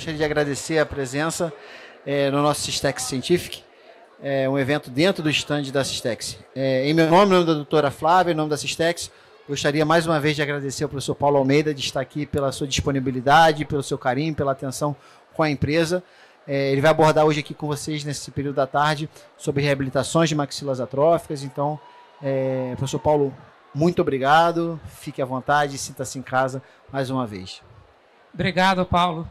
gostaria de agradecer a presença no nosso Systex Scientific, um evento dentro do stand da Systex. Em meu nome, em nome da doutora Flávia, em nome da Systex, gostaria mais uma vez de agradecer ao professor Paulo Almeida de estar aqui pela sua disponibilidade, pelo seu carinho, pela atenção com a empresa. Ele vai abordar hoje aqui com vocês, nesse período da tarde, sobre reabilitações de maxilas atróficas. Então, professor Paulo, muito obrigado, fique à vontade e sinta-se em casa mais uma vez. Obrigado, Paulo.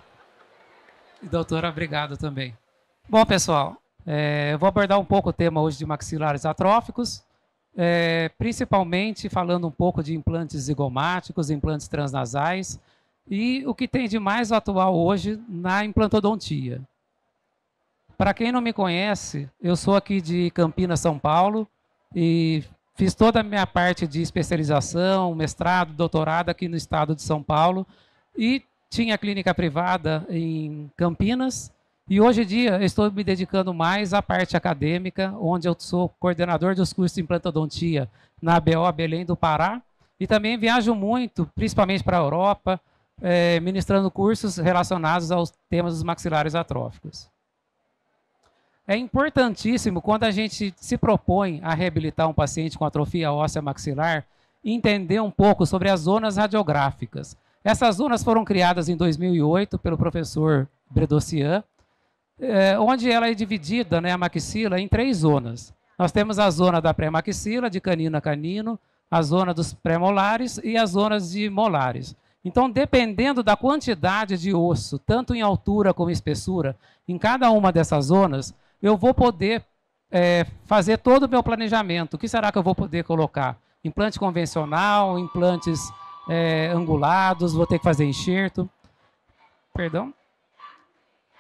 E doutora, obrigado também. Bom, pessoal, eu vou abordar um pouco o tema hoje de maxilares atróficos, principalmente falando um pouco de implantes zigomáticos, implantes transnasais e o que tem de mais atual hoje na implantodontia. Para quem não me conhece, eu sou aqui de Campinas, São Paulo, e fiz toda a minha parte de especialização, mestrado, doutorado aqui no estado de São Paulo e tinha clínica privada em Campinas e hoje em dia eu estou me dedicando mais à parte acadêmica, onde eu sou coordenador dos cursos de implantodontia na ABO Belém do Pará e também viajo muito, principalmente para a Europa, ministrando cursos relacionados aos temas dos maxilares atróficos. É importantíssimo, quando a gente se propõe a reabilitar um paciente com atrofia óssea maxilar, entender um pouco sobre as zonas radiográficas. Essas zonas foram criadas em 2008 pelo professor Bredossian, onde ela é dividida, a maxila, em 3 zonas. Nós temos a zona da pré-maxila, de canino a canino, a zona dos pré-molares e as zonas de molares. Então, dependendo da quantidade de osso, tanto em altura como em espessura, em cada uma dessas zonas, eu vou poder fazer todo o meu planejamento. O que será que eu vou poder colocar? Implante convencional, implantes angulados, vou ter que fazer enxerto. Perdão.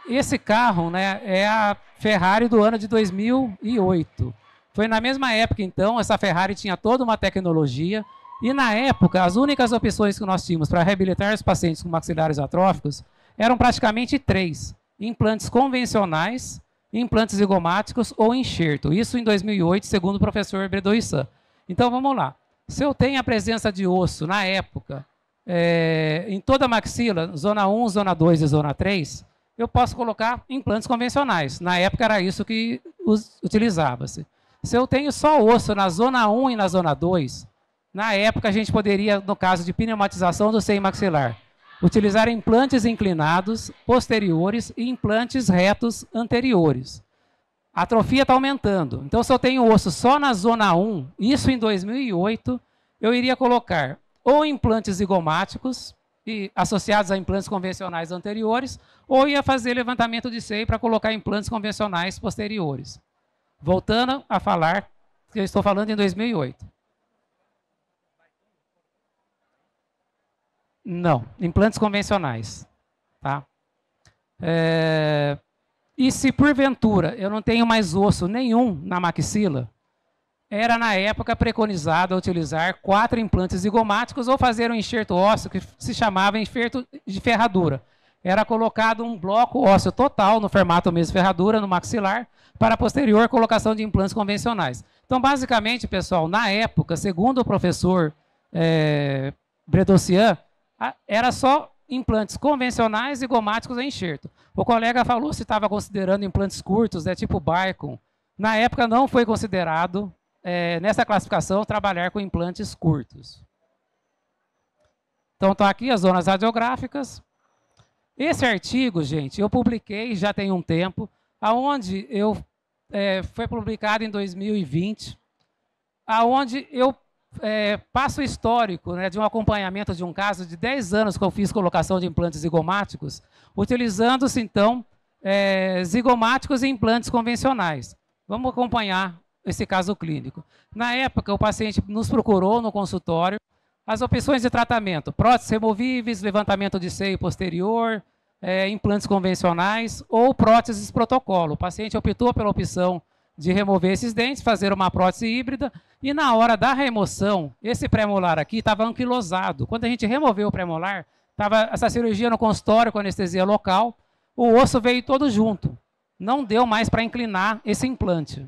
Esse carro, é a Ferrari do ano de 2008. Foi na mesma época, então, essa Ferrari tinha toda uma tecnologia e, na época, as únicas opções que nós tínhamos para reabilitar os pacientes com maxilares atróficos eram praticamente 3. Implantes convencionais, implantes zigomáticos ou enxerto. Isso em 2008, segundo o professor Bredossian. Então, vamos lá. Se eu tenho a presença de osso, na época, em toda a maxila, zona 1, zona 2 e zona 3, eu posso colocar implantes convencionais. Na época, era isso que utilizava-se. Se eu tenho só osso na zona 1 e na zona 2, na época, a gente poderia, no caso de pneumatização do seio maxilar, utilizar implantes inclinados posteriores e implantes retos anteriores. A atrofia está aumentando. Então, se eu tenho osso só na zona 1, isso em 2008, eu iria colocar ou implantes zigomáticos e associados a implantes convencionais anteriores, ou ia fazer levantamento de seio para colocar implantes convencionais posteriores. Voltando a falar, que eu estou falando em 2008. Não, implantes convencionais. Tá? E se porventura eu não tenho mais osso nenhum na maxila, era na época preconizado a utilizar 4 implantes zigomáticos ou fazer um enxerto ósseo que se chamava enxerto de ferradura. Era colocado um bloco ósseo total no formato mesmo ferradura, no maxilar, para a posterior colocação de implantes convencionais. Então, basicamente, pessoal, na época, segundo o professor Bredossian, era só implantes convencionais e zigomáticos a enxerto. O colega falou se estava considerando implantes curtos, tipo Bacon. Na época não foi considerado, nessa classificação, trabalhar com implantes curtos. Então, estão aqui as zonas radiográficas. Esse artigo, gente, eu publiquei já tem um tempo, aonde foi publicado em 2020, aonde eu passo o histórico de um acompanhamento de um caso de 10 anos que eu fiz colocação de implantes zigomáticos, utilizando-se, então, zigomáticos e implantes convencionais. Vamos acompanhar esse caso clínico. Na época, o paciente nos procurou no consultório. As opções de tratamento: próteses removíveis, levantamento de seio posterior, implantes convencionais ou próteses protocolo. O paciente optou pela opção de remover esses dentes, fazer uma prótese híbrida, e na hora da remoção, esse pré-molar aqui estava anquilosado. Quando a gente removeu o pré-molar, estava essa cirurgia no consultório com anestesia local, o osso veio todo junto. Não deu mais para inclinar esse implante.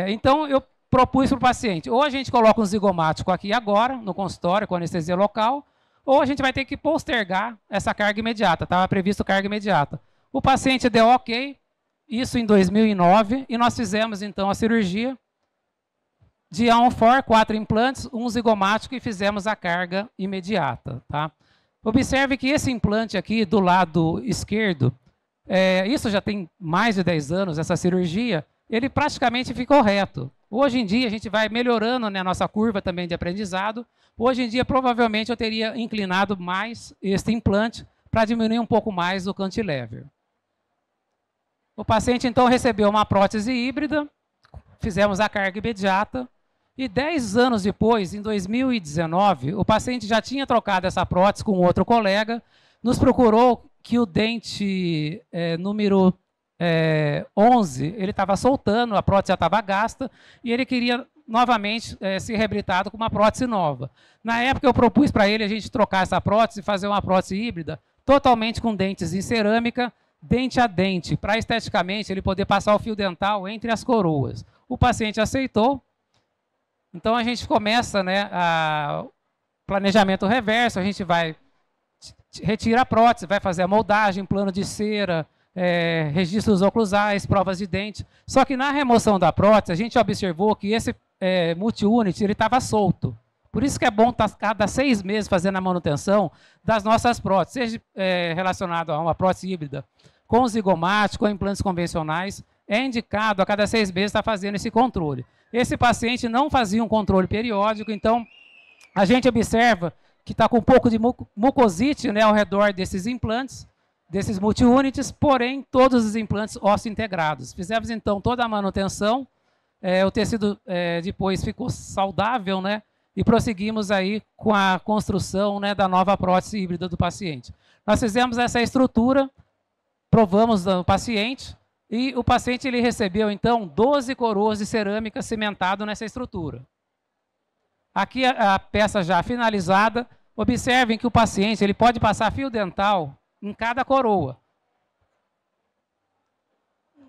Então, eu propus para o paciente, ou a gente coloca um zigomático aqui agora, no consultório, com anestesia local, ou a gente vai ter que postergar essa carga imediata. Estava previsto carga imediata. O paciente deu ok, isso em 2009, e nós fizemos então a cirurgia de A1-FOR, 4 implantes, um zigomático, e fizemos a carga imediata. Tá? Observe que esse implante aqui do lado esquerdo, isso já tem mais de 10 anos, essa cirurgia, ele praticamente ficou reto. Hoje em dia a gente vai melhorando, né, a nossa curva também de aprendizado. Hoje em dia provavelmente eu teria inclinado mais este implante para diminuir um pouco mais o cantilever. O paciente então recebeu uma prótese híbrida, fizemos a carga imediata, e 10 anos depois, em 2019, o paciente já tinha trocado essa prótese com outro colega, nos procurou que o dente número 11, ele estava soltando, a prótese já estava gasta, e ele queria novamente ser reabilitado com uma prótese nova. Na época eu propus para ele a gente trocar essa prótese e fazer uma prótese híbrida, totalmente com dentes em cerâmica, dente a dente, para esteticamente ele poder passar o fio dental entre as coroas. O paciente aceitou, então a gente começa, né, planejamento reverso, a gente vai retira a prótese, vai fazer a moldagem, plano de cera, registros oclusais, provas de dente. Só que na remoção da prótese, a gente observou que esse multi-unit estava solto. Por isso que é bom estar cada 6 meses fazendo a manutenção das nossas próteses, seja relacionado a uma prótese híbrida com zigomático, com implantes convencionais, é indicado a cada 6 meses estar fazendo esse controle. Esse paciente não fazia um controle periódico, então a gente observa que está com um pouco de mucosite, né, ao redor desses implantes, desses multi-units, porém todos os implantes ósseo integrados. Fizemos então toda a manutenção, o tecido depois ficou saudável, né, e prosseguimos aí com a construção, né, da nova prótese híbrida do paciente. Nós fizemos essa estrutura, provamos no paciente, e o paciente ele recebeu então 12 coroas de cerâmica cimentado nessa estrutura. Aqui a peça já finalizada. Observem que o paciente ele pode passar fio dental em cada coroa.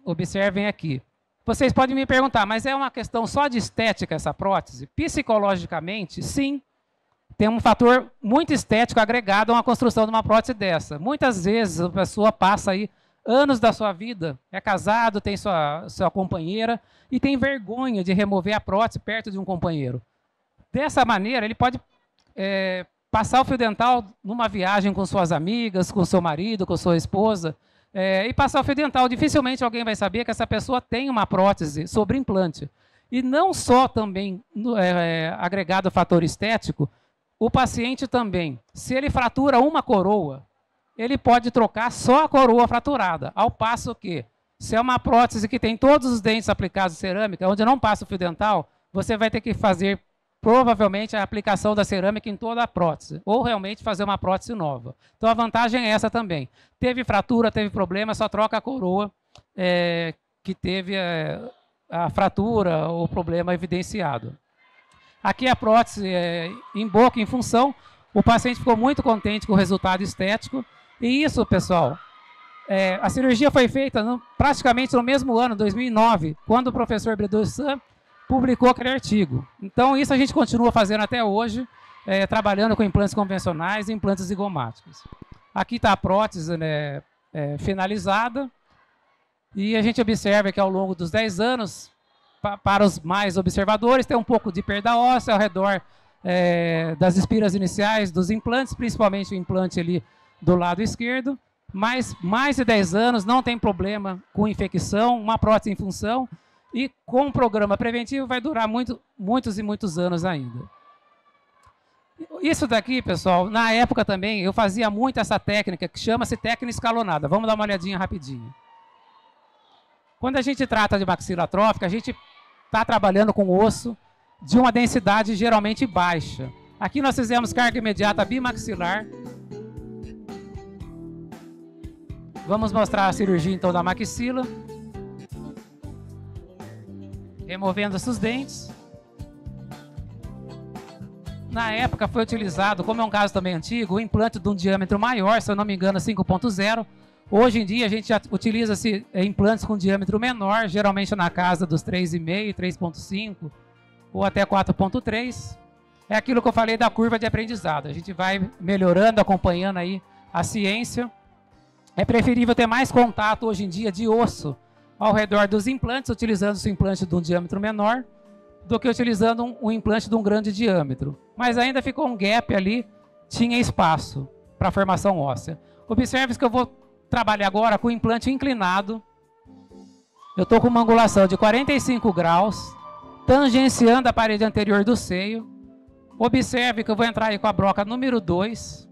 Observem aqui. Vocês podem me perguntar, mas é uma questão só de estética essa prótese? Psicologicamente, sim. Tem um fator muito estético agregado a uma construção de uma prótese dessa. Muitas vezes a pessoa passa aí anos da sua vida, é casado, tem sua companheira e tem vergonha de remover a prótese perto de um companheiro. Dessa maneira, ele pode passar o fio dental numa viagem com suas amigas, com seu marido, com sua esposa, e passar o fio dental. Dificilmente alguém vai saber que essa pessoa tem uma prótese sobre implante. E não só também agregado o fator estético, o paciente também, se ele fratura uma coroa, ele pode trocar só a coroa fraturada, ao passo que, se é uma prótese que tem todos os dentes aplicados de cerâmica, onde não passa o fio dental, você vai ter que fazer provavelmente a aplicação da cerâmica em toda a prótese, ou realmente fazer uma prótese nova. Então a vantagem é essa também. Teve fratura, teve problema, só troca a coroa que teve a fratura ou problema evidenciado. Aqui a prótese em boca, em função, o paciente ficou muito contente com o resultado estético. E isso, pessoal, a cirurgia foi feita praticamente no mesmo ano, 2009, quando o professor Bredouxan publicou aquele artigo. Então, isso a gente continua fazendo até hoje, trabalhando com implantes convencionais e implantes zigomáticos. Aqui está a prótese, né, finalizada, e a gente observa que ao longo dos 10 anos, para os mais observadores, tem um pouco de perda óssea ao redor das espiras iniciais dos implantes, principalmente o implante ali do lado esquerdo, mas mais de 10 anos não tem problema com infecção, uma prótese em função, e com o programa preventivo vai durar muitos e muitos anos ainda. Isso daqui, pessoal, na época também eu fazia muito essa técnica que chama-se técnica escalonada. Vamos dar uma olhadinha rapidinho. Quando a gente trata de maxila atrófica, a gente está trabalhando com osso de uma densidade geralmente baixa. Aqui nós fizemos carga imediata bimaxilar. Vamos mostrar a cirurgia então da maxila. Removendo esses dentes. Na época foi utilizado, como é um caso também antigo, o implante de um diâmetro maior, se eu não me engano 5.0. Hoje em dia a gente já utiliza implantes com diâmetro menor, geralmente na casa dos 3,5, 3.5 ou até 4.3. é aquilo que eu falei da curva de aprendizado. A gente vai melhorando, acompanhando aí a ciência. É preferível ter mais contato hoje em dia de osso ao redor dos implantes, utilizando o implante de um diâmetro menor, do que utilizando um implante de um grande diâmetro. Mas ainda ficou um gap ali, tinha espaço para a formação óssea. Observe que eu vou trabalhar agora com o implante inclinado. Eu estou com uma angulação de 45 graus, tangenciando a parede anterior do seio. Observe que eu vou entrar aí com a broca número 2.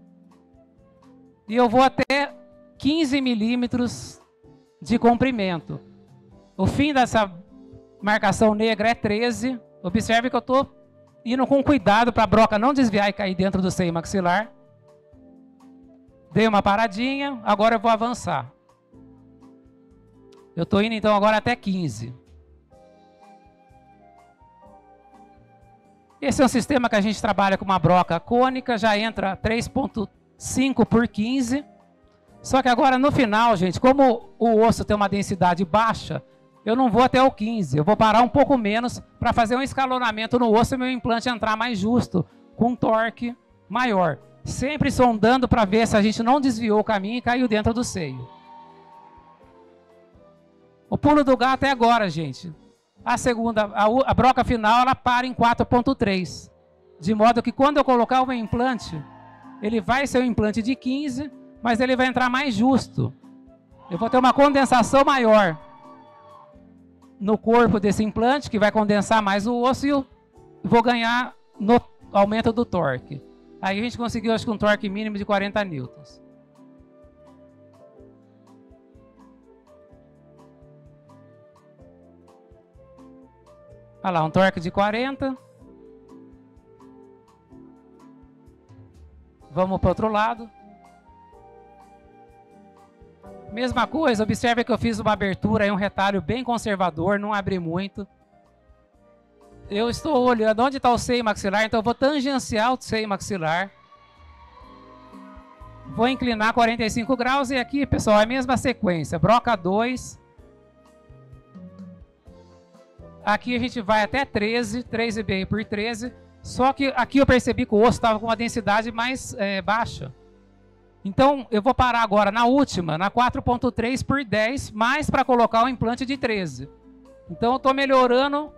E eu vou até 15 milímetros de comprimento. O fim dessa marcação negra é 13. Observe que eu estou indo com cuidado para a broca não desviar e cair dentro do seio maxilar. Dei uma paradinha, agora eu vou avançar. Eu estou indo então agora até 15. Esse é um sistema que a gente trabalha com uma broca cônica, já entra 3,5 por 15. Só que agora no final, gente, como o osso tem uma densidade baixa, eu não vou até o 15, eu vou parar um pouco menos para fazer um escalonamento no osso e meu implante entrar mais justo, com um torque maior. Sempre sondando para ver se a gente não desviou o caminho e caiu dentro do seio. O pulo do gato é agora, gente. A broca final, ela para em 4,3. De modo que quando eu colocar o meu implante, ele vai ser um implante de 15, mas ele vai entrar mais justo. Eu vou ter uma condensação maior no corpo desse implante, que vai condensar mais o osso, e eu vou ganhar no aumento do torque. Aí a gente conseguiu, acho que um torque mínimo de 40 newtons. Olha lá, um torque de 40. Vamos para o outro lado. Mesma coisa, observe que eu fiz uma abertura e um retalho bem conservador, não abri muito. Eu estou olhando onde está o seio maxilar, então eu vou tangenciar o seio maxilar. Vou inclinar 45 graus e aqui, pessoal, é a mesma sequência. Broca 2. Aqui a gente vai até 13, 3,5 por 13. Só que aqui eu percebi que o osso estava com uma densidade mais baixa. Então, eu vou parar agora na última, na 4,3 por 10, mais para colocar o implante de 13. Então, eu estou melhorando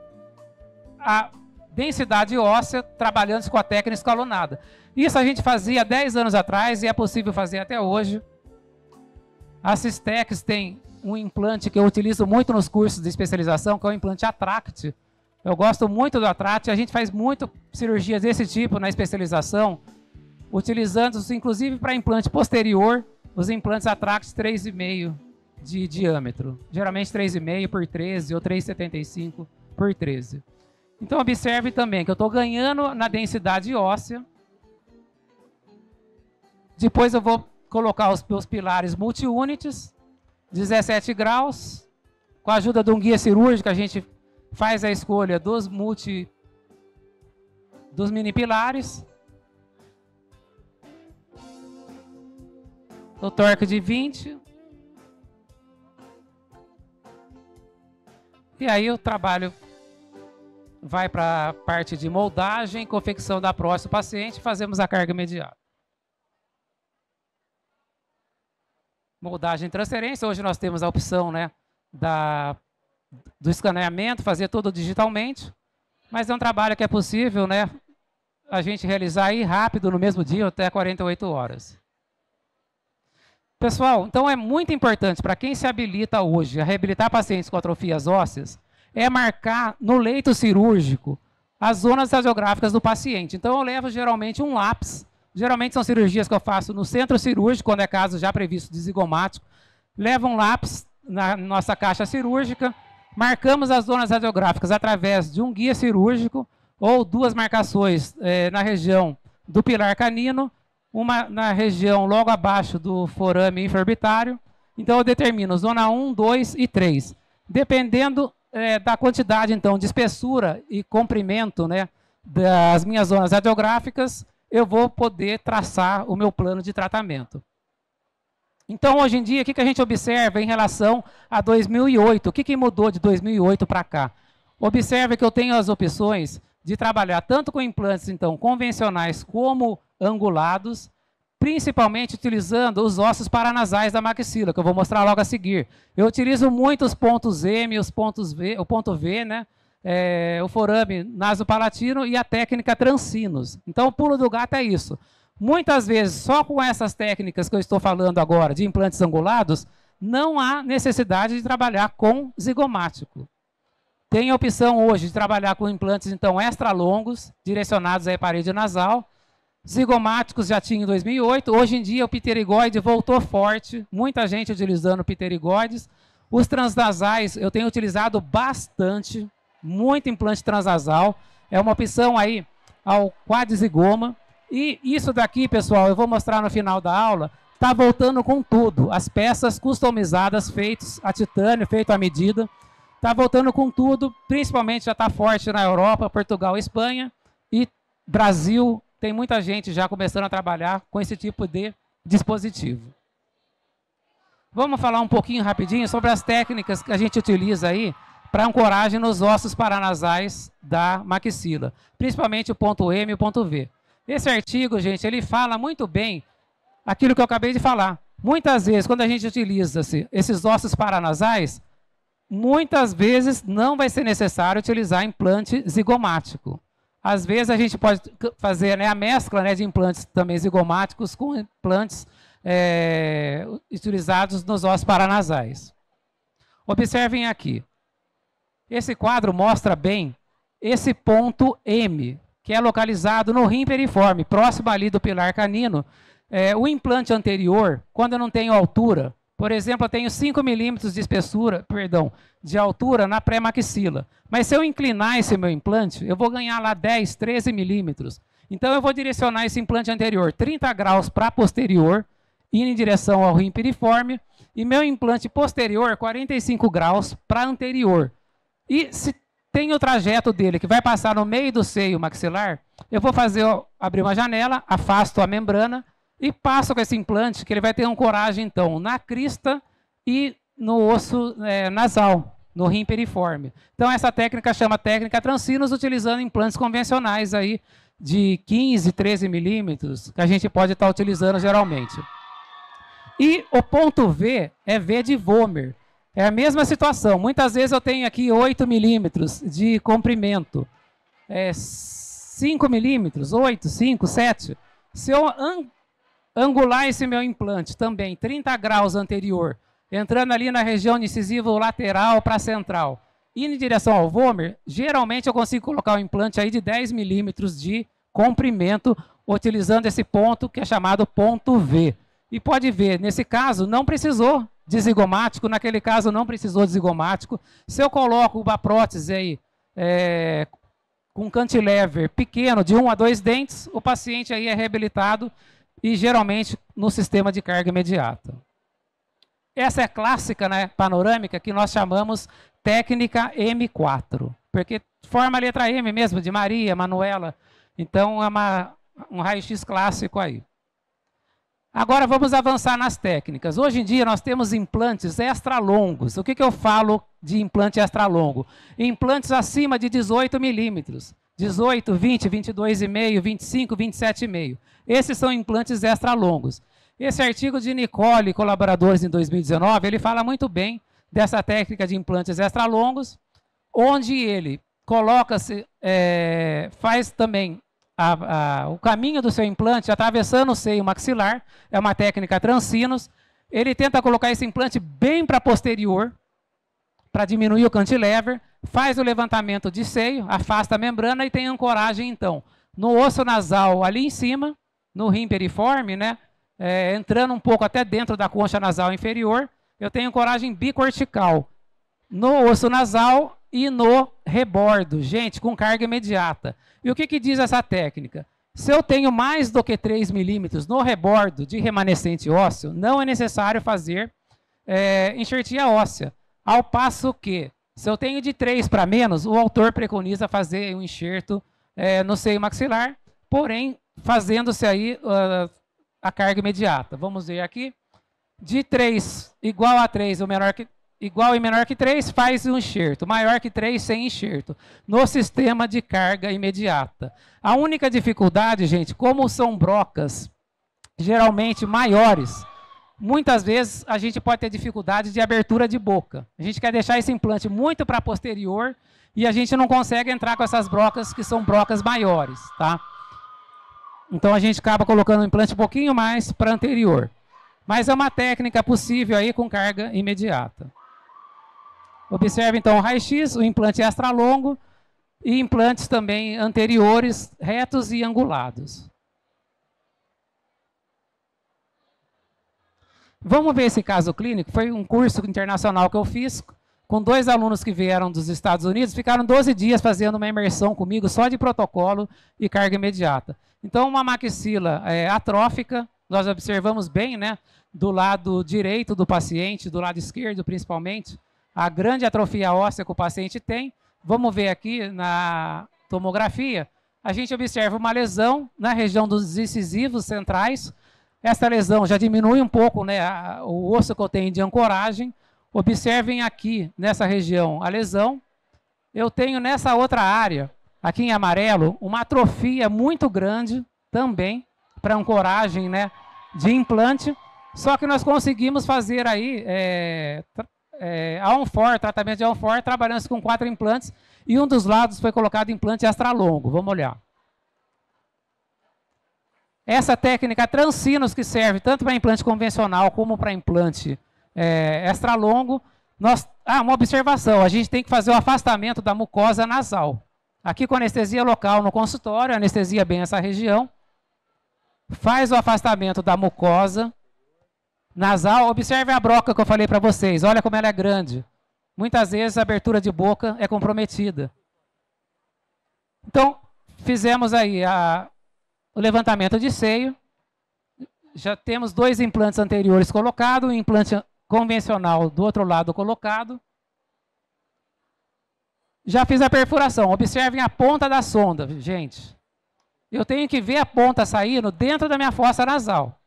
a densidade óssea, trabalhando com a técnica escalonada. Isso a gente fazia 10 anos atrás e é possível fazer até hoje. A Systex tem um implante que eu utilizo muito nos cursos de especialização, que é o implante Attract. Eu gosto muito do Attract, a gente faz muito cirurgias desse tipo na especialização, utilizando, inclusive para implante posterior, os implantes Attract 3,5 de diâmetro. Geralmente 3,5 por 13 ou 3,75 por 13. Então observe também que eu estou ganhando na densidade óssea. Depois eu vou colocar os meus pilares multi-unities, 17 graus. Com a ajuda de um guia cirúrgico, a gente faz a escolha dos mini pilares. O torque de 20. E aí o trabalho vai para a parte de moldagem, confecção da próstata do paciente, fazemos a carga imediata. Moldagem e transferência, hoje nós temos a opção, né, do escaneamento, fazer tudo digitalmente, mas é um trabalho que é possível, né, a gente realizar aí rápido, no mesmo dia, até 48 horas. Pessoal, então é muito importante para quem se habilita hoje a reabilitar pacientes com atrofias ósseas, é marcar no leito cirúrgico as zonas radiográficas do paciente. Então eu levo geralmente um lápis, geralmente são cirurgias que eu faço no centro cirúrgico, quando é caso já previsto de zigomático, levo um lápis na nossa caixa cirúrgica, marcamos as zonas radiográficas através de um guia cirúrgico ou duas marcações na região do pilar canino, uma na região logo abaixo do forame infraorbitário. Então eu determino zona 1, 2 e 3. Dependendo da quantidade então de espessura e comprimento, né, das minhas zonas radiográficas, eu vou poder traçar o meu plano de tratamento. Então, hoje em dia, o que a gente observa em relação a 2008? O que mudou de 2008 para cá? Observe que eu tenho as opções de trabalhar tanto com implantes, então, convencionais como angulados, principalmente utilizando os ossos paranasais da maxila, que eu vou mostrar logo a seguir. Eu utilizo muito os pontos M, os pontos V, o ponto V, né? O forame nasopalatino e a técnica transinos. Então, o pulo do gato é isso. Muitas vezes, só com essas técnicas que eu estou falando agora, de implantes angulados, não há necessidade de trabalhar com zigomático. Tem a opção hoje de trabalhar com implantes, então, extra longos, direcionados à parede nasal. Zigomáticos já tinha em 2008. Hoje em dia, o pterigoide voltou forte. Muita gente utilizando pterigoides. Os transnasais, eu tenho utilizado bastante. Muito implante transnasal. É uma opção aí ao quadzigoma. E isso daqui, pessoal, eu vou mostrar no final da aula, está voltando com tudo. As peças customizadas, feitas a titânio, feito à medida. Está voltando com tudo, principalmente já está forte na Europa, Portugal, Espanha e Brasil. Tem muita gente já começando a trabalhar com esse tipo de dispositivo. Vamos falar um pouquinho rapidinho sobre as técnicas que a gente utiliza aí para ancoragem nos ossos paranasais da maxila, principalmente o ponto M e o ponto V. Esse artigo, gente, ele fala muito bem aquilo que eu acabei de falar. Muitas vezes, quando a gente utiliza esses ossos paranasais, muitas vezes não vai ser necessário utilizar implante zigomático. Às vezes a gente pode fazer, né, a mescla, né, de implantes também zigomáticos com implantes utilizados nos ossos paranasais. Observem aqui. Esse quadro mostra bem esse ponto M, que é localizado no rim periforme, próximo ali do pilar canino. O implante anterior, quando eu não tenho altura, por exemplo, eu tenho 5 milímetros de espessura, de altura na pré-maxila. Mas se eu inclinar esse meu implante, eu vou ganhar lá 10, 13 milímetros. Então eu vou direcionar esse implante anterior 30 graus para posterior, indo em direção ao rim piriforme, e meu implante posterior 45 graus para anterior. E se tem o trajeto dele que vai passar no meio do seio maxilar, eu vou abrir uma janela, afasto a membrana, e passo com esse implante, que ele vai ter ancoragem, então, na crista e no osso nasal, no rim periforme. Então, essa técnica chama técnica transinos, utilizando implantes convencionais aí de 15, 13 milímetros, que a gente pode estar utilizando geralmente. E o ponto V é V de Vomer. É a mesma situação. Muitas vezes eu tenho aqui 8 milímetros de comprimento. 5 milímetros, 8, 5, 7. Se eu angular esse meu implante também, 30 graus anterior, entrando ali na região incisivo lateral para central, indo em direção ao Vomer, geralmente eu consigo colocar um implante aí de 10 milímetros de comprimento, utilizando esse ponto que é chamado ponto V. E pode ver, nesse caso, não precisou de zigomático, naquele caso não precisou de zigomático. Se eu coloco uma prótese aí, com cantilever pequeno, de 1 a 2 dentes, o paciente aí é reabilitado e geralmente no sistema de carga imediata. Essa é a clássica, né, panorâmica, que nós chamamos técnica M4, porque forma a letra M mesmo, de Maria, Manuela. Então é um raio-x clássico aí. Agora vamos avançar nas técnicas. Hoje em dia nós temos implantes extra longos. O que eu falo de implante extra longo? Implantes acima de 18 milímetros. 18, 20, 22,5, 25, 27,5. Esses são implantes extra longos. Esse artigo de Nicole e colaboradores em 2019, ele fala muito bem dessa técnica de implantes extra longos, onde ele coloca-se, faz também o caminho do seu implante atravessando o seio maxilar, é uma técnica transinos. Ele tenta colocar esse implante bem para posterior, para diminuir o cantilever, faz o levantamento de seio, afasta a membrana e tem ancoragem, então, no osso nasal ali em cima, no rim periforme, né, entrando um pouco até dentro da concha nasal inferior, eu tenho ancoragem bicortical, no osso nasal e no rebordo, gente, com carga imediata. E o que diz essa técnica? Se eu tenho mais do que 3 milímetros no rebordo de remanescente ósseo, não é necessário fazer enxertia óssea. Ao passo que, se eu tenho de 3 para menos, o autor preconiza fazer um enxerto no seio maxilar, porém, fazendo-se aí a carga imediata. Vamos ver aqui. De 3 igual a 3, ou menor que igual e menor que 3, faz um enxerto. Maior que 3, sem enxerto. No sistema de carga imediata. A única dificuldade, gente, como são brocas geralmente maiores, muitas vezes a gente pode ter dificuldade de abertura de boca. A gente quer deixar esse implante muito para posterior e a gente não consegue entrar com essas brocas que são brocas maiores, tá? Então a gente acaba colocando o implante um pouquinho mais para anterior. Mas é uma técnica possível aí com carga imediata. Observe então o raio-x, o implante extra-longo e implantes também anteriores, retos e angulados. Vamos ver esse caso clínico. Foi um curso internacional que eu fiz com 2 alunos que vieram dos Estados Unidos. Ficaram 12 dias fazendo uma imersão comigo só de protocolo e carga imediata. Então, uma maxila atrófica, nós observamos bem, né, do lado direito do paciente, do lado esquerdo principalmente, a grande atrofia óssea que o paciente tem. Vamos ver aqui na tomografia, a gente observa uma lesão na região dos incisivos centrais. Essa lesão já diminui um pouco, né, o osso que eu tenho de ancoragem. Observem aqui, nessa região, a lesão. Eu tenho nessa outra área, aqui em amarelo, uma atrofia muito grande também para ancoragem, né, de implante. Só que nós conseguimos fazer aí tratamento de on-for, trabalhando com 4 implantes, e um dos lados foi colocado implante extra-longo. Vamos olhar. Essa técnica Transinos, que serve tanto para implante convencional como para implante extra-longo, uma observação, a gente tem que fazer o afastamento da mucosa nasal. Aqui com anestesia local no consultório, anestesia bem essa região, faz o afastamento da mucosa nasal. Observe a broca que eu falei para vocês, olha como ela é grande. Muitas vezes a abertura de boca é comprometida. Então, fizemos aí o levantamento de seio. Já temos 2 implantes anteriores colocados, um implante convencional do outro lado colocado. Já fiz a perfuração. Observem a ponta da sonda, gente. Eu tenho que ver a ponta saindo dentro da minha fossa nasal.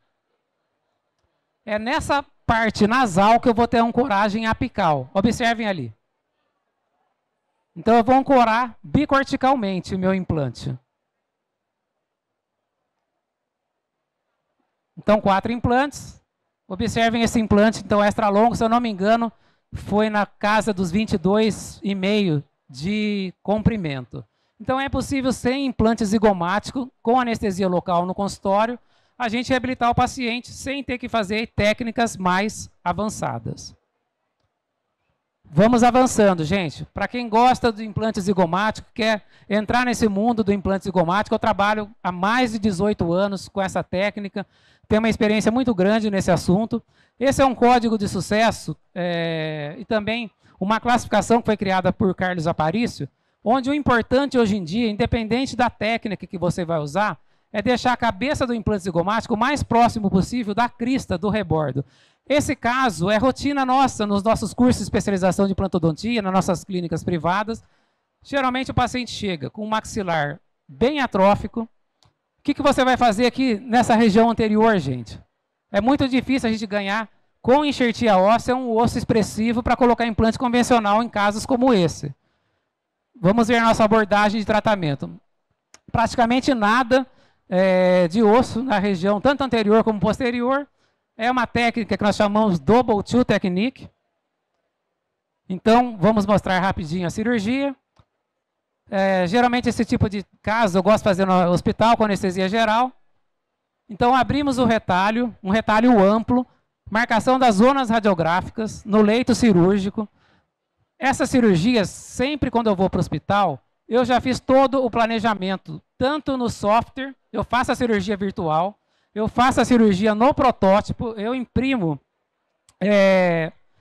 É nessa parte nasal que eu vou ter ancoragem apical. Observem ali. Então eu vou ancorar bicorticalmente o meu implante. Então 4 implantes. Observem esse implante, então extra longo, se eu não me engano, foi na casa dos 22,5 de comprimento. Então é possível, sem implante zigomático, com anestesia local no consultório, a gente reabilitar o paciente sem ter que fazer técnicas mais avançadas. Vamos avançando, gente. Para quem gosta do implante zigomático, quer entrar nesse mundo do implante zigomático, eu trabalho há mais de 18 anos com essa técnica, tenho uma experiência muito grande nesse assunto. Esse é um código de sucesso e também uma classificação que foi criada por Carlos Aparício, onde o importante hoje em dia, independente da técnica que você vai usar, é deixar a cabeça do implante zigomático o mais próximo possível da crista do rebordo. Esse caso é rotina nossa nos nossos cursos de especialização de implantodontia, nas nossas clínicas privadas. Geralmente o paciente chega com um maxilar bem atrófico. O que você vai fazer aqui nessa região anterior, gente? É muito difícil a gente ganhar com enxertia óssea um osso expressivo para colocar implante convencional em casos como esse. Vamos ver a nossa abordagem de tratamento. Praticamente nada de osso na região tanto anterior como posterior. É uma técnica que nós chamamos Double Two Technique. Então, vamos mostrar rapidinho a cirurgia. Geralmente, esse tipo de caso eu gosto de fazer no hospital com anestesia geral. Então, abrimos o retalho, um retalho amplo, marcação das zonas radiográficas no leito cirúrgico. Essas cirurgias, sempre quando eu vou para o hospital, eu já fiz todo o planejamento, tanto no software, eu faço a cirurgia virtual, eu faço a cirurgia no protótipo, eu imprimo,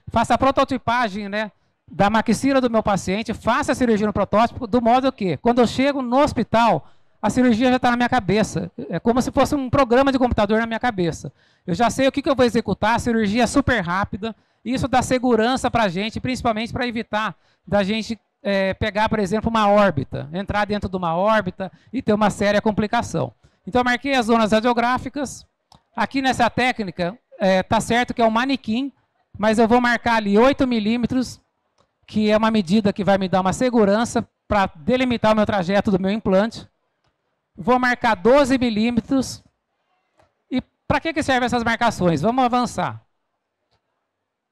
faço a prototipagem, né, da maxila do meu paciente, faço a cirurgia no protótipo, do modo que, quando eu chego no hospital, a cirurgia já está na minha cabeça. É como se fosse um programa de computador na minha cabeça. Eu já sei o que eu vou executar, a cirurgia é super rápida, isso dá segurança para a gente, principalmente para evitar da gente pegar, por exemplo, uma órbita, entrar dentro de uma órbita e ter uma séria complicação. Então, eu marquei as zonas radiográficas. Aqui nessa técnica, está certo que é um manequim mas eu vou marcar ali 8 milímetros, que é uma medida que vai me dar uma segurança para delimitar o meu trajeto do meu implante. Vou marcar 12 milímetros. E para que servem essas marcações? Vamos avançar.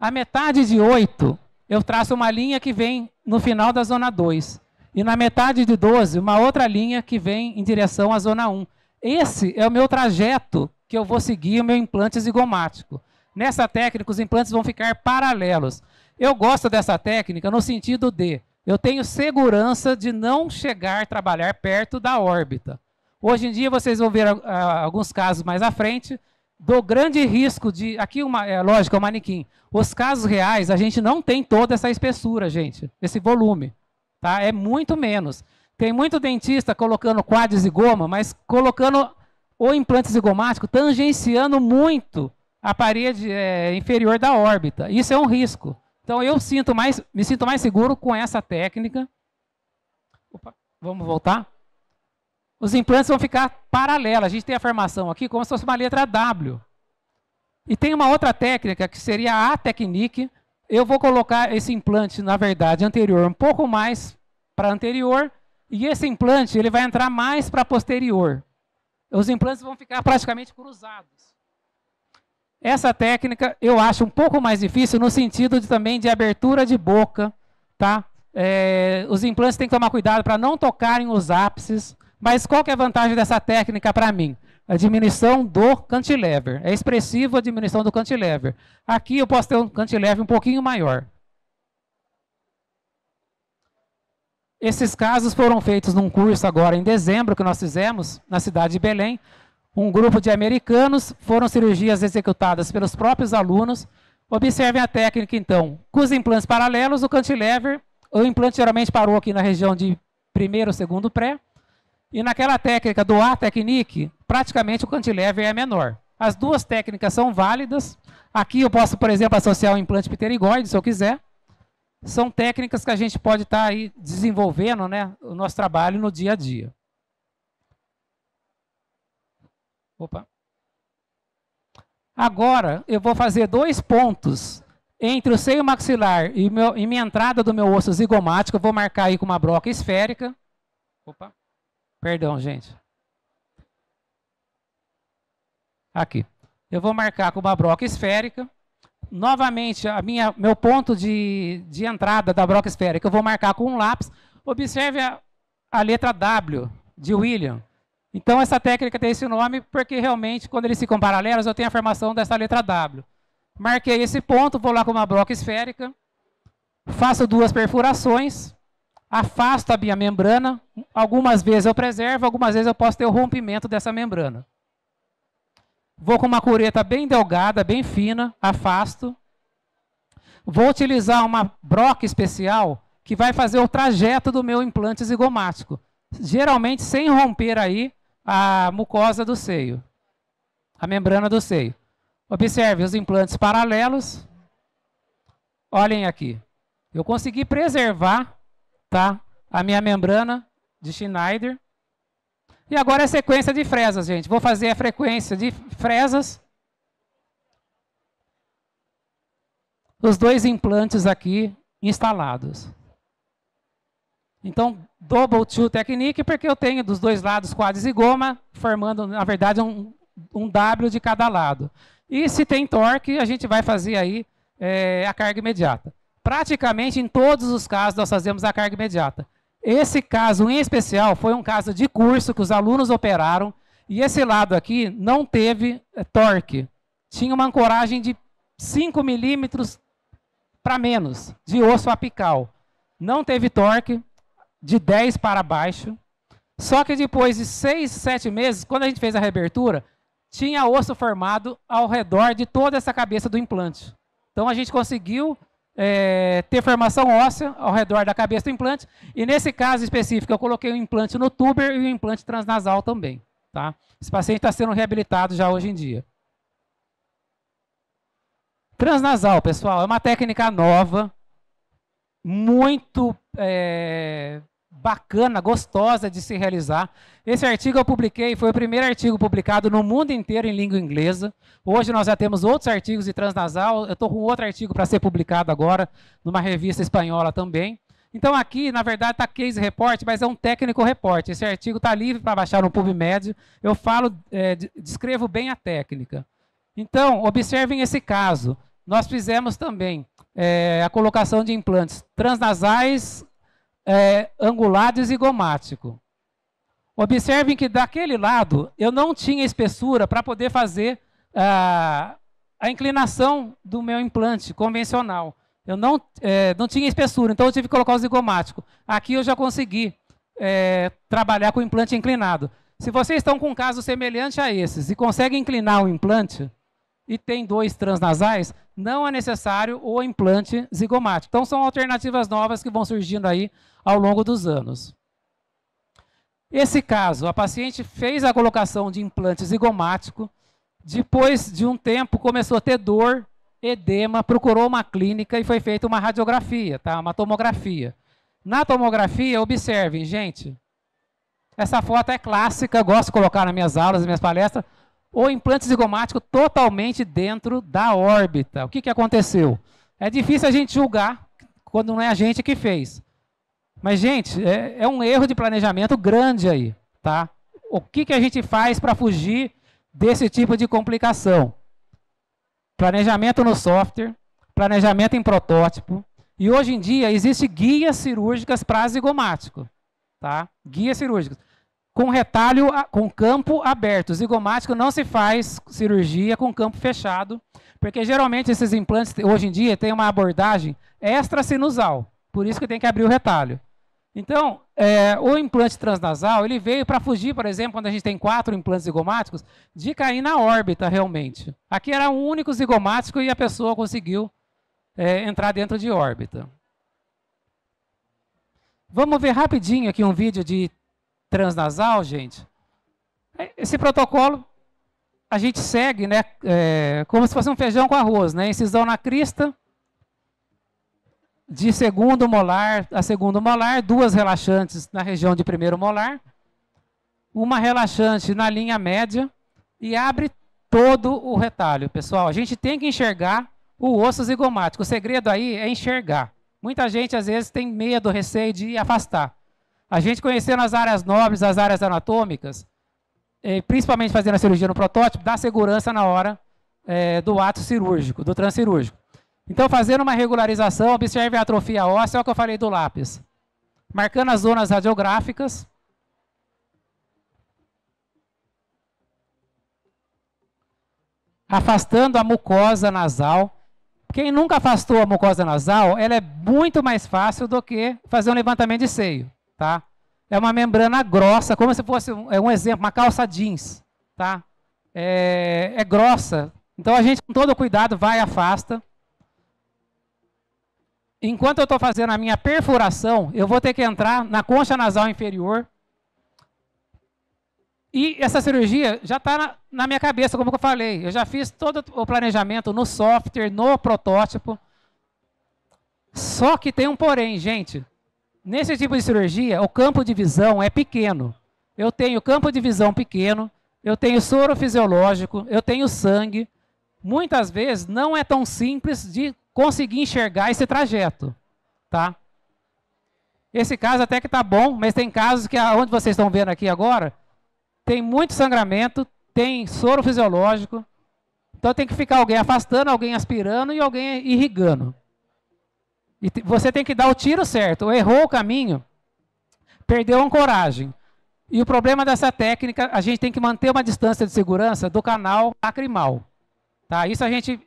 A metade de 8, eu traço uma linha que vem no final da zona 2. E na metade de 12, uma outra linha que vem em direção à zona 1. Esse é o meu trajeto que eu vou seguir o meu implante zigomático. Nessa técnica, os implantes vão ficar paralelos. Eu gosto dessa técnica no sentido de eu tenho segurança de não chegar a trabalhar perto da órbita. Hoje em dia, vocês vão ver alguns casos mais à frente do grande risco de... Aqui, lógico, é um manequim. Os casos reais, a gente não tem toda essa espessura, gente, esse volume. Tá? É muito menos. Tem muito dentista colocando quadzigoma, mas colocando o implante zigomático tangenciando muito a parede inferior da órbita. Isso é um risco. Então, eu me sinto mais seguro com essa técnica. Opa, vamos voltar? Os implantes vão ficar paralelos. A gente tem a formação aqui como se fosse uma letra W. E tem uma outra técnica, que seria a technique. Eu vou colocar esse implante, na verdade, anterior um pouco mais para anterior. E esse implante ele vai entrar mais para posterior. Os implantes vão ficar praticamente cruzados. Essa técnica eu acho um pouco mais difícil no sentido também de abertura de boca. Tá? Os implantes têm que tomar cuidado para não tocarem os ápices. Mas qual que é a vantagem dessa técnica para mim? A diminuição do cantilever. É expressiva a diminuição do cantilever. Aqui eu posso ter um cantilever um pouquinho maior. Esses casos foram feitos num curso agora em dezembro, que nós fizemos na cidade de Belém. Um grupo de americanos, foram cirurgias executadas pelos próprios alunos. Observem a técnica, então. Com os implantes paralelos, o cantilever, o implante geralmente parou aqui na região de primeiro ou segundo pré. E naquela técnica do A-Technique, praticamente o cantilever é menor. As duas técnicas são válidas. Aqui eu posso, por exemplo, associar o implante pterigoide, se eu quiser. São técnicas que a gente pode estar aí desenvolvendo, né, o nosso trabalho no dia a dia. Opa. Agora, eu vou fazer 2 pontos entre o seio maxilar e minha entrada do meu osso zigomático. Eu vou marcar aí com uma broca esférica. Opa. Perdão, gente. Aqui. Eu vou marcar com uma broca esférica. Novamente, meu ponto de entrada da broca esférica, eu vou marcar com um lápis. Observe a letra W de William. Então, essa técnica tem esse nome porque, realmente, quando eles ficam paralelos, eu tenho a formação dessa letra W. Marquei esse ponto, vou lá com uma broca esférica, faço 2 perfurações, afasto a minha membrana. Algumas vezes eu preservo, algumas vezes eu posso ter o rompimento dessa membrana. Vou com uma cureta bem delgada, bem fina, afasto. Vou utilizar uma broca especial que vai fazer o trajeto do meu implante zigomático. Geralmente sem romper aí a mucosa do seio, a membrana do seio. Observe os implantes paralelos. Olhem aqui. Eu consegui preservar, tá, a minha membrana de Schneider. E agora é a sequência de fresas, gente. Vou fazer a frequência de fresas. Os 2 implantes aqui instalados. Então, double two technique, porque eu tenho dos 2 lados quadzigoma, formando, na verdade, um W de cada lado. E se tem torque, a gente vai fazer aí a carga imediata. Praticamente em todos os casos nós fazemos a carga imediata. Esse caso em especial foi um caso de curso que os alunos operaram, e esse lado aqui não teve torque. Tinha uma ancoragem de 5 milímetros para menos, de osso apical. Não teve torque, de 10 para baixo. Só que depois de 6, 7 meses, quando a gente fez a reabertura, tinha osso formado ao redor de toda essa cabeça do implante. Então a gente conseguiu ter formação óssea ao redor da cabeça do implante. E nesse caso específico, eu coloquei o implante no tuber e o implante transnasal também. Tá? Esse paciente está sendo reabilitado já hoje em dia. Transnasal, pessoal, é uma técnica nova, muito bacana, gostosa de se realizar. Esse artigo eu publiquei, foi o primeiro artigo publicado no mundo inteiro em língua inglesa. Hoje nós já temos outros artigos de transnasal, eu estou com outro artigo para ser publicado agora, numa revista espanhola também. Então aqui, na verdade, está Case Report, mas é um técnico report. Esse artigo está livre para baixar no PubMed. Eu falo, descrevo bem a técnica. Então, observem esse caso. Nós fizemos também a colocação de implantes transnasais, angulado e zigomático. Observem que daquele lado eu não tinha espessura para poder fazer a inclinação do meu implante convencional. Eu não tinha espessura, então eu tive que colocar o zigomático. Aqui eu já consegui trabalhar com o implante inclinado. Se vocês estão com um caso semelhante a esses e conseguem inclinar o implante e tem 2 transnasais, não é necessário o implante zigomático. Então são alternativas novas que vão surgindo aí ao longo dos anos. Esse caso, a paciente fez a colocação de implante zigomático, depois de um tempo começou a ter dor, edema, procurou uma clínica e foi feita uma radiografia, tá? Uma tomografia. Na tomografia, observem, gente, essa foto é clássica, gosto de colocar nas minhas aulas, nas minhas palestras, o implante zigomático totalmente dentro da órbita. O que aconteceu? É difícil a gente julgar quando não é a gente que fez. Mas, gente, é um erro de planejamento grande aí, tá? O que a gente faz para fugir desse tipo de complicação? Planejamento no software, planejamento em protótipo. E hoje em dia existem guias cirúrgicas para zigomático, tá? Guias cirúrgicas. Com retalho, com campo aberto. Zigomático não se faz cirurgia com campo fechado, porque geralmente esses implantes, hoje em dia, têm uma abordagem extrasinusal. Por isso que tem que abrir o retalho. Então, o implante transnasal, ele veio para fugir, por exemplo, quando a gente tem 4 implantes zigomáticos, de cair na órbita realmente. Aqui era um único zigomático e a pessoa conseguiu entrar dentro de órbita. Vamos ver rapidinho aqui um vídeo de transnasal, gente. Esse protocolo a gente segue, né, como se fosse um feijão com arroz, né? Incisão na crista, de segundo molar a segundo molar, 2 relaxantes na região de primeiro molar, uma relaxante na linha média e abre todo o retalho. Pessoal, a gente tem que enxergar o osso zigomático. O segredo aí é enxergar. Muita gente, às vezes, tem medo, receio de afastar. A gente conhecendo as áreas nobres, as áreas anatômicas, principalmente fazendo a cirurgia no protótipo, dá segurança na hora do ato cirúrgico, do transcirúrgico. Então, fazendo uma regularização, observe a atrofia óssea, é o que eu falei do lápis. Marcando as zonas radiográficas. Afastando a mucosa nasal. Quem nunca afastou a mucosa nasal, ela é muito mais fácil do que fazer um levantamento de seio. Tá? É uma membrana grossa, como se fosse um exemplo, uma calça jeans. Tá? É grossa. Então a gente, com todo cuidado, vai e afasta. Enquanto eu estou fazendo a minha perfuração, eu vou ter que entrar na concha nasal inferior. E essa cirurgia já está na minha cabeça, como eu falei. Eu já fiz todo o planejamento no software, no protótipo. Só que tem um porém, gente. Nesse tipo de cirurgia, o campo de visão é pequeno. Eu tenho campo de visão pequeno, eu tenho soro fisiológico, eu tenho sangue. Muitas vezes não é tão simples de conseguir enxergar esse trajeto. Tá? Esse caso até que está bom, mas tem casos que, onde vocês estão vendo aqui agora, tem muito sangramento, tem soro fisiológico. Então tem que ficar alguém afastando, alguém aspirando e alguém irrigando. E você tem que dar o tiro certo. Errou o caminho, perdeu a ancoragem. E o problema dessa técnica, a gente tem que manter uma distância de segurança do canal lacrimal. Tá? Isso a gente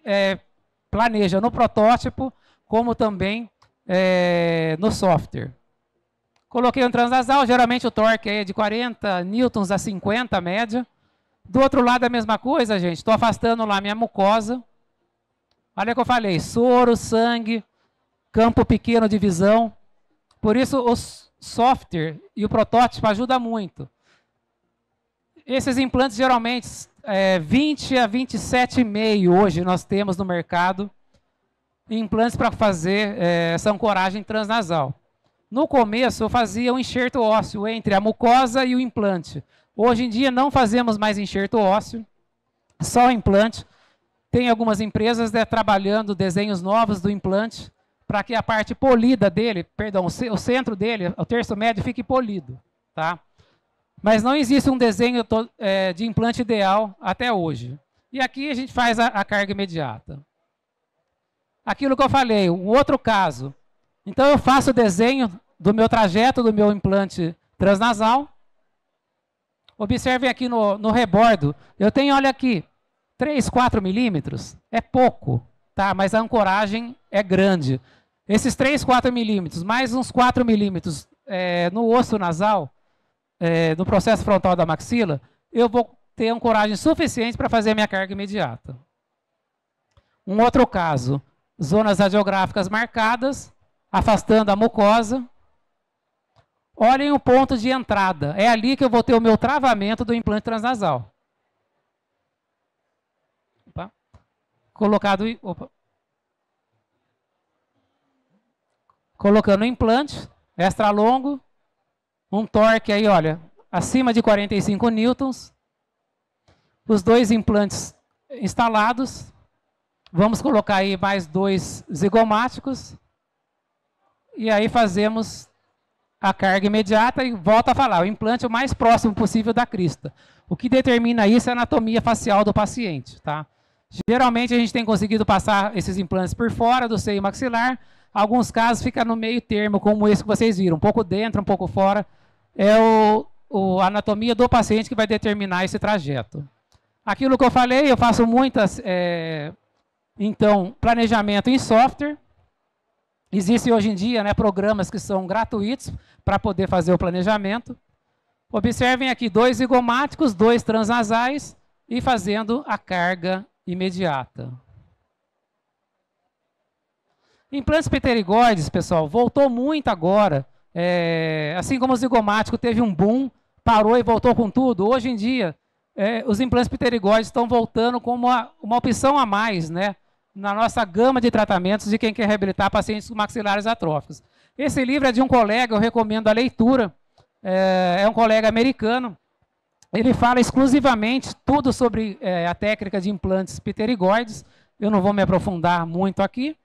planeja no protótipo, como também no software. Coloquei um transnasal, geralmente o torque é de 40 newtons a 50 média. Do outro lado a mesma coisa, gente. Estou afastando lá minha mucosa. Olha o que eu falei, soro, sangue, campo pequeno de visão. Por isso o software e o protótipo ajudam muito. Esses implantes geralmente 20 a 27,5 hoje nós temos no mercado. Implantes para fazer essa ancoragem transnasal. No começo, eu fazia um enxerto ósseo entre a mucosa e o implante. Hoje em dia, não fazemos mais enxerto ósseo, só implante. Tem algumas empresas trabalhando desenhos novos do implante para que a parte polida dele, perdão, o centro dele, o terço médio, fique polido. Tá? Mas não existe um desenho de implante ideal até hoje. E aqui a gente faz a carga imediata. Aquilo que eu falei, um outro caso. Então eu faço o desenho do meu trajeto do meu implante transnasal. Observem aqui no rebordo. Eu tenho, olha aqui, 3, 4 milímetros. É pouco, tá? Mas a ancoragem é grande. Esses 3, 4 milímetros, mais uns 4 milímetros no osso nasal, no processo frontal da maxila, eu vou ter ancoragem suficiente para fazer a minha carga imediata. Um outro caso, zonas radiográficas marcadas, afastando a mucosa. Olhem o ponto de entrada. É ali que eu vou ter o meu travamento do implante transnasal. Opa. Colocando o implante, extra longo, um torque aí, olha, acima de 45 newtons. Os 2 implantes instalados. Vamos colocar aí mais 2 zigomáticos. E aí fazemos a carga imediata e volta a falar, o implante é o mais próximo possível da crista. O que determina isso é a anatomia facial do paciente. Tá? Geralmente a gente tem conseguido passar esses implantes por fora do seio maxilar. Alguns casos fica no meio termo, como esse que vocês viram, um pouco dentro, um pouco fora. É a anatomia do paciente que vai determinar esse trajeto. Aquilo que eu falei, eu faço muitas, então, planejamento em software. Existem hoje em dia programas que são gratuitos para poder fazer o planejamento. Observem aqui 2 zigomáticos, 2 transnasais e fazendo a carga imediata. Implantes pterigóides, pessoal, voltou muito agora. Assim como o zigomático teve um boom, parou e voltou com tudo. Hoje em dia, os implantes pterigóides estão voltando como uma opção a mais, né? Na nossa gama de tratamentos de quem quer reabilitar pacientes maxilares atróficos. Esse livro é de um colega, eu recomendo a leitura. É um colega americano. Ele fala exclusivamente tudo sobre a técnica de implantes pterigóides. Eu não vou me aprofundar muito aqui.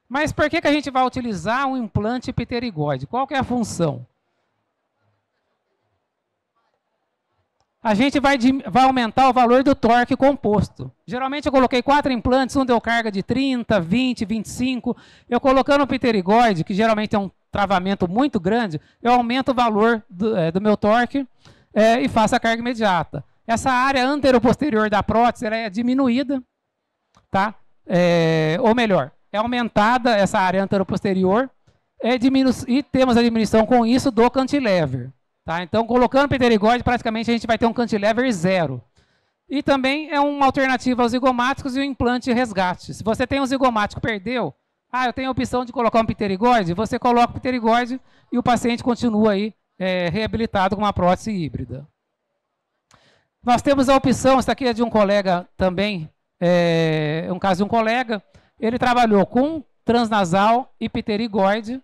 Mas por que a gente vai utilizar um implante pterigóide? Qual que é a função? A gente vai aumentar o valor do torque composto. Geralmente eu coloquei 4 implantes, um deu carga de 30, 20, 25. Eu colocando o pterigóide, que geralmente é um travamento muito grande, eu aumento o valor do meu torque e faço a carga imediata. Essa área anteroposterior da prótese ela é diminuída, tá? Ou melhor, é aumentada essa área anteroposterior e temos a diminuição com isso do cantilever. Tá? Então, colocando pterigóide, praticamente a gente vai ter um cantilever 0. E também é uma alternativa aos zigomáticos e o implante resgate. Se você tem um zigomático perdeu, eu tenho a opção de colocar um pterigóide, você coloca o pterigóide e o paciente continua aí reabilitado com uma prótese híbrida. Nós temos a opção, isso aqui é de um colega também, um caso de um colega, ele trabalhou com transnasal e pterigóide,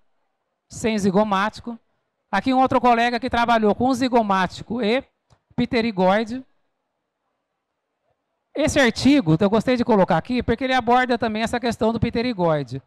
sem zigomático. Aqui um outro colega que trabalhou com zigomático e pterigóide. Esse artigo, eu gostei de colocar aqui, porque ele aborda também essa questão do pterigóide.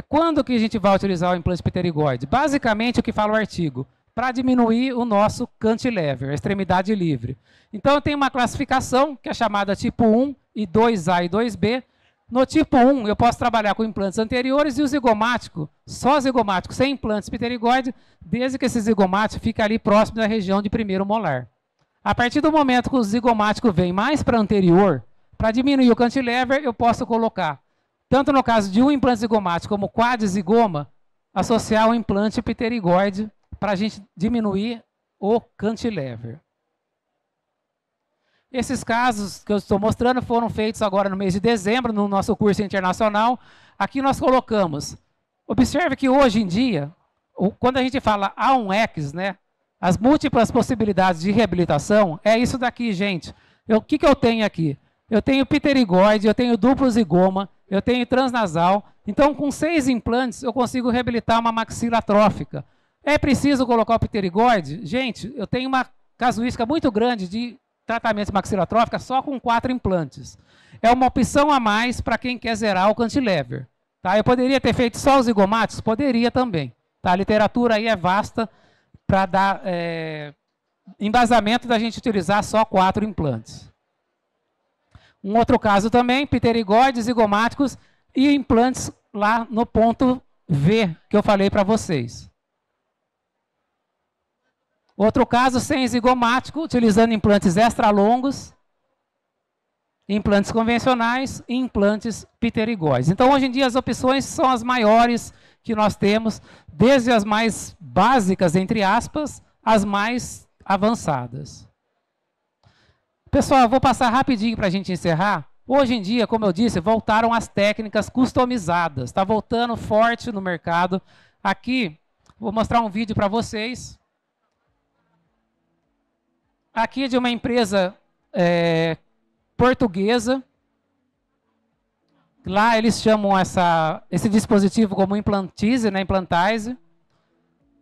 Quando que a gente vai utilizar o implante pterigóide? Basicamente, o que fala o artigo? Para diminuir o nosso cantilever, a extremidade livre. Então, tem uma classificação, que é chamada tipo 1, e 2A e 2B. No tipo 1, eu posso trabalhar com implantes anteriores e o zigomático, só zigomático, sem implantes pterigóide, desde que esse zigomático fique ali próximo da região de primeiro molar. A partir do momento que o zigomático vem mais para anterior, para diminuir o cantilever, eu posso colocar, tanto no caso de um implante zigomático como quadzigoma, associar um implante pterigóide para a gente diminuir o cantilever. Esses casos que eu estou mostrando foram feitos agora no mês de dezembro, no nosso curso internacional. Aqui nós colocamos. Observe que hoje em dia, quando a gente fala A1X, né, as múltiplas possibilidades de reabilitação, é isso daqui, gente. O que eu tenho aqui? Eu tenho pterigóide, eu tenho duplo zigoma, eu tenho transnasal. Então, com 6 implantes, eu consigo reabilitar uma maxila atrófica. É preciso colocar o pterigóide? Gente, eu tenho uma casuística muito grande de tratamento maxilatrófica só com 4 implantes. É uma opção a mais para quem quer zerar o cantilever. Tá? Eu poderia ter feito só os zigomáticos? Poderia também. Tá? A literatura aí é vasta para dar embasamento da gente utilizar só 4 implantes. Um outro caso também, pterigóides, zigomáticos e implantes lá no ponto V que eu falei para vocês. Outro caso, sem zigomático, utilizando implantes extra longos, implantes convencionais e implantes pterigóides. Então, hoje em dia, as opções são as maiores que nós temos, desde as mais básicas, entre aspas, as mais avançadas. Pessoal, eu vou passar rapidinho para a gente encerrar. Hoje em dia, como eu disse, voltaram as técnicas customizadas. Está voltando forte no mercado. Aqui, vou mostrar um vídeo para vocês. Aqui é de uma empresa portuguesa. Lá eles chamam esse dispositivo como Implantize, né, Implantize.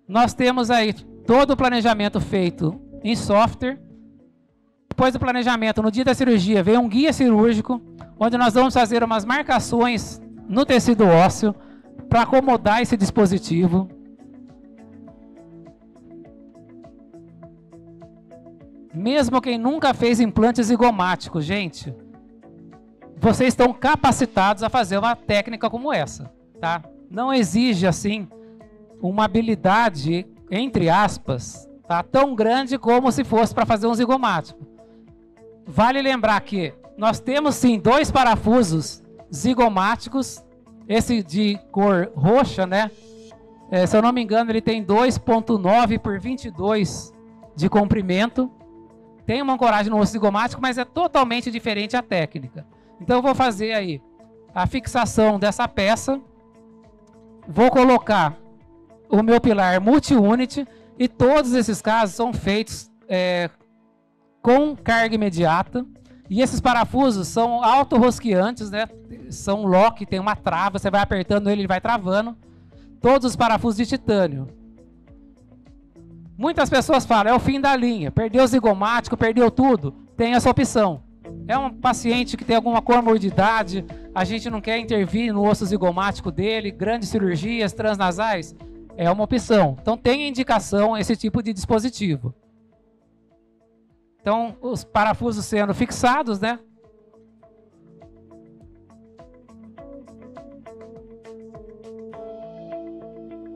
Nós temos aí todo o planejamento feito em software. Depois do planejamento, no dia da cirurgia, vem um guia cirúrgico, onde nós vamos fazer umas marcações no tecido ósseo para acomodar esse dispositivo. Mesmo quem nunca fez implantes zigomáticos, gente, vocês estão capacitados a fazer uma técnica como essa, tá? Não exige, assim, uma habilidade, entre aspas, tá, tão grande como se fosse para fazer um zigomático. Vale lembrar que nós temos, sim, 2 parafusos zigomáticos, esse de cor roxa, né? Se eu não me engano, ele tem 2,9 por 22 de comprimento. Tem uma ancoragem no osso zigomático, mas é totalmente diferente a técnica. Então eu vou fazer aí a fixação dessa peça. Vou colocar o meu pilar multi-unit. E todos esses casos são feitos com carga imediata. E esses parafusos são auto-rosqueantes, né? São lock, tem uma trava. Você vai apertando ele vai travando. Todos os parafusos de titânio. Muitas pessoas falam, é o fim da linha, perdeu o zigomático, perdeu tudo. Tem essa opção. É um paciente que tem alguma comorbidade, a gente não quer intervir no osso zigomático dele, grandes cirurgias transnasais, é uma opção. Então tem indicação esse tipo de dispositivo. Então os parafusos sendo fixados, né?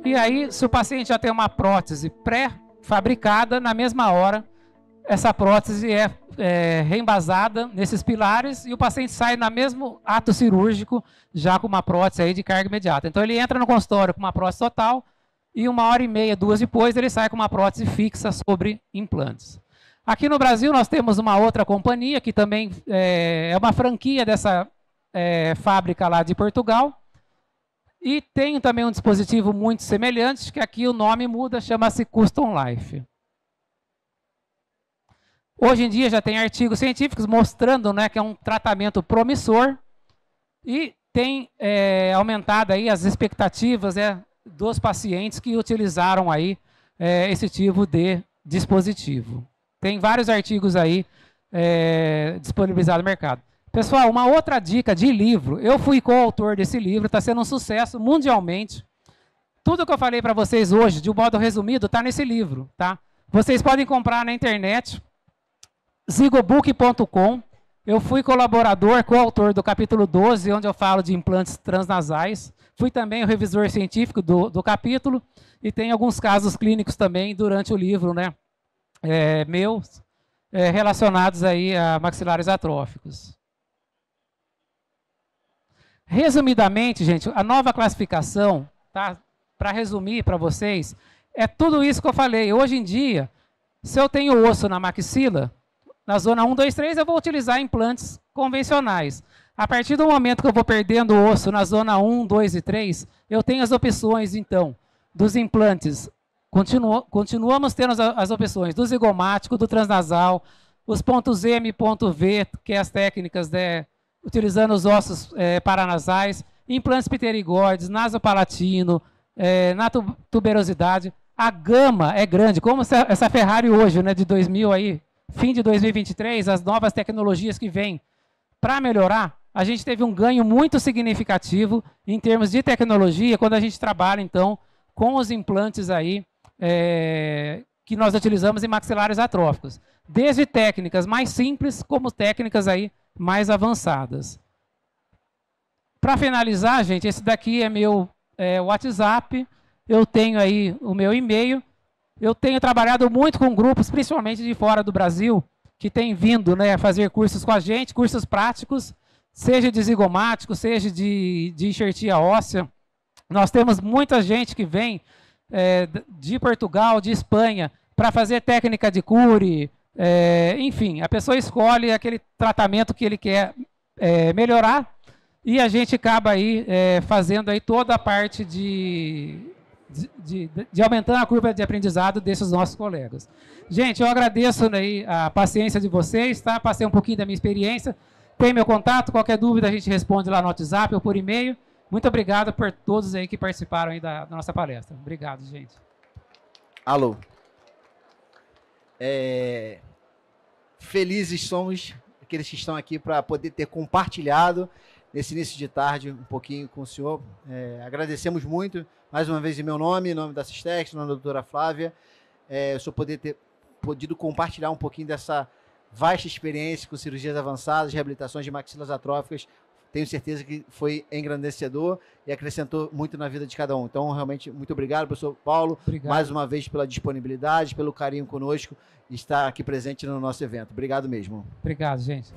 E aí, se o paciente já tem uma prótese pré-fabricada, na mesma hora, essa prótese é reembasada nesses pilares e o paciente sai no mesmo ato cirúrgico, já com uma prótese aí de carga imediata. Então, ele entra no consultório com uma prótese total e 1h30, 2 depois, ele sai com uma prótese fixa sobre implantes. Aqui no Brasil, nós temos uma outra companhia, que também é uma franquia dessa fábrica lá de Portugal. E tem também um dispositivo muito semelhante, que aqui o nome muda, chama-se Custom Life. Hoje em dia já tem artigos científicos mostrando, né, que é um tratamento promissor e tem aumentado aí as expectativas dos pacientes que utilizaram aí esse tipo de dispositivo. Tem vários artigos aí disponibilizados no mercado. Pessoal, uma outra dica de livro. Eu fui coautor desse livro, está sendo um sucesso mundialmente. Tudo que eu falei para vocês hoje, de um modo resumido, está nesse livro. Tá? Vocês podem comprar na internet, zigobook.com. Eu fui colaborador, coautor do capítulo 12, onde eu falo de implantes transnasais. Fui também o revisor científico do capítulo. E tem alguns casos clínicos também durante o livro, né? Meus, relacionados aí a maxilares atróficos. Resumidamente, gente, a nova classificação, tá? Para resumir para vocês, é tudo isso que eu falei. Hoje em dia, se eu tenho osso na maxila, na zona 1, 2, 3, eu vou utilizar implantes convencionais. A partir do momento que eu vou perdendo o osso na zona 1, 2 e 3, eu tenho as opções, então, dos implantes. Continuamos tendo as opções do zigomático, do transnasal, os pontos M e ponto V, que é as técnicas utilizando os ossos paranasais, implantes pterigóides, nasopalatino, na tuberosidade. a gama é grande. Como essa Ferrari hoje, né, de 2000 aí, fim de 2023, as novas tecnologias que vêm para melhorar, a gente teve um ganho muito significativo em termos de tecnologia quando a gente trabalha, então, com os implantes aí que nós utilizamos em maxilares atróficos. Desde técnicas mais simples, como técnicas aí mais avançadas. Para finalizar, gente, esse daqui é meu WhatsApp, eu tenho aí o meu e-mail, eu tenho trabalhado muito com grupos, principalmente de fora do Brasil, que têm vindo, né, a fazer cursos com a gente, cursos práticos, seja de zigomático, seja de enxertia óssea. Nós temos muita gente que vem de Portugal, de Espanha, para fazer técnica de cure, enfim, a pessoa escolhe aquele tratamento que ele quer melhorar, e a gente acaba aí fazendo aí toda a parte de aumentando a curva de aprendizado desses nossos colegas. Gente, eu agradeço aí a paciência de vocês, tá? Passei um pouquinho da minha experiência. Tem meu contato, qualquer dúvida a gente responde lá no WhatsApp ou por e-mail. Muito obrigado por todos aí que participaram aí da nossa palestra. Obrigado, gente. Alô. Felizes somos aqueles que estão aqui para poder ter compartilhado nesse início de tarde um pouquinho com o senhor. Agradecemos muito, mais uma vez, em meu nome, em nome da Sistex, em nome da doutora Flávia, o senhor poder ter podido compartilhar um pouquinho dessa vasta experiência com cirurgias avançadas, reabilitações de maxilas atróficas. Tenho certeza que foi engrandecedor e acrescentou muito na vida de cada um. Então, realmente, muito obrigado, professor Paulo, mais uma vez pela disponibilidade, pelo carinho conosco e estar aqui presente no nosso evento. Obrigado mesmo. Obrigado, gente.